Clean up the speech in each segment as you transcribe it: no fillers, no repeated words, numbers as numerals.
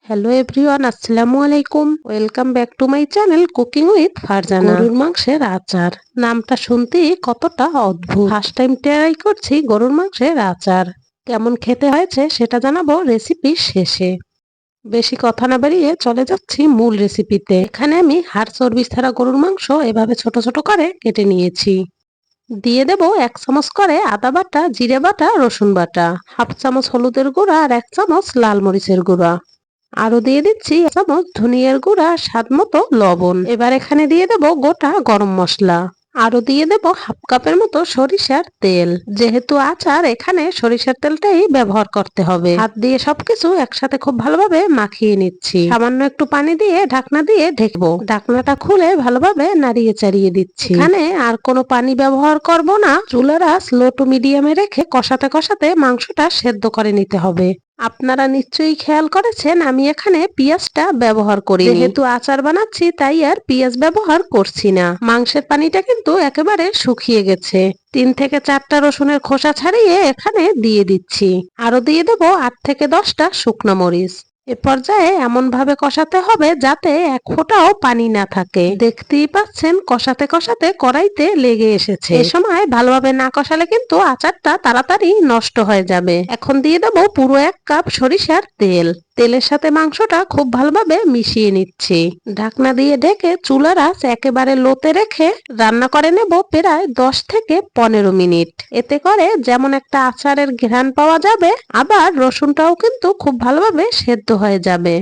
Hello everyone, আসসালামু আলাইকুম। Welcome back to my channel cooking with Farzana. গরুর মাংসের আচার, নামটা শুনতেই কতটা অদ্ভুত। ফার্স্ট টাইম ট্রাই করছি গরুর মাংসের আচার। কেমন খেতে হয়েছে সেটা জানাবো রেসিপি শেষে। বেশি কথা না বাড়িয়ে চলে যাচ্ছি মূল রেসিপিতে। এখানে আমি হাড় চর্বি ছাড়া গরুর মাংস এভাবে ছোট ছোট করে কেটে নিয়েছি। দিয়ে দেব 1 চামচ করে আদা বাটা, জিরে বাটা, রসুন বাটা, হাফ চামচ হলুদের গুঁড়া আর 1 চামচ লাল মরিচের গুঁড়া। আরো দিয়ে দিচ্ছি 1 চামচ ধনিয়ার গুঁড়া, স্বাদ মতো লবণ। এবার এখানে দিয়ে দেব গোটা গরম মশলা। আরো দিয়ে দেব হাফ কাপের মতো সরিষার তেল। যেহেতু আচার, এখানে সরিষার তেলটাই ব্যবহার করতে হবে। হাত দিয়ে সবকিছু একসাথে খুব ভালোভাবে মাখিয়ে নিচ্ছি। সামান্য একটু পানি দিয়ে ঢাকনা দিয়ে ঢেকবো। ঢাকনাটা খুলে ভালোভাবে নাড়িয়ে চাড়িয়ে দিচ্ছি। এখানে আর কোনো পানি ব্যবহার করব না। চুলার আঁচ লো টু মিডিয়ামে রেখে কষাতে কষাতে মাংসটা সেদ্ধ করে নিতে হবে। আপনারা নিশ্চয়ই খেয়াল করেছেন আমি এখানে পেঁয়াজটা ব্যবহার করি। যেহেতু আচার বানাচ্ছি তাই আর পেঁয়াজ ব্যবহার করছি না। মাংসের পানিটা কিন্তু একেবারে শুকিয়ে গেছে। 3 থেকে 4টা রসুনের খোসা ছাড়িয়ে এখানে দিয়ে দিচ্ছি। আরো দিয়ে দেবো 8 থেকে 10টা শুকনো মরিচ। এ পর্যায়ে এমন ভাবে কষাতে হবে যাতে এক ফোঁটাও পানি না থাকে। দেখতেই পাচ্ছেন কষাতে কষাতে কড়াইতে লেগে এসেছে। এ সময় ভালোভাবে না কষালে কিন্তু আচারটা তাড়াতাড়ি নষ্ট হয়ে যাবে। এখন দিয়ে দেবো পুরো 1 কাপ সরিষার তেল। তেলের সাথে মাংসটা খুব ভালোভাবে মিশিয়ে নিচ্ছি। ঢাকনা দিয়ে ঢেকে চুলার আঁচ একেবারে লোতে রেখে রান্না করে নেব প্রায় 10 থেকে 15 মিনিট। এতে করে যেমন একটা আচারের ঘ্রাণ পাওয়া যাবে, আবার রসুনটাও কিন্তু খুব ভালোভাবে সেদ্ধ হয়ে যাবে।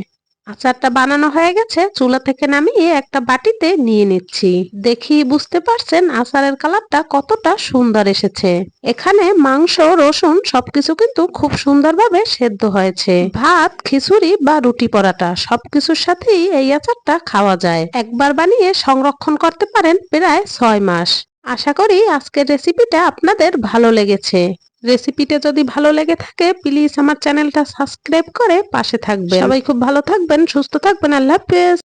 আচারটা বানানো হয়ে গেছে, চুলা থেকে নামিয়ে একটা বাটিতে নিয়ে নিচ্ছি। দেখি বুঝতে পারছেন আচারের কালারটা কতটা সুন্দর এসেছে। এখানে মাংস, রসুন সবকিছু কিন্তু খুব সুন্দরভাবে সেদ্ধ হয়েছে। ভাত, খিচুড়ি বা রুটি পরাটা সবকিছুর সাথেই এই আচারটা খাওয়া যায়। একবার বানিয়ে সংরক্ষণ করতে পারেন প্রায় 6 মাস। আশা করি আজকের রেসিপিটা আপনাদের ভালো লেগেছে। রেসিপিটা যদি ভালো লেগে থাকে প্লিজ আমার চ্যানেলটা সাবস্ক্রাইব করে পাশে থাকবেন। সবাই খুব ভালো থাকবেন, সুস্থ থাকবেন। আল্লাহ হাফেজ।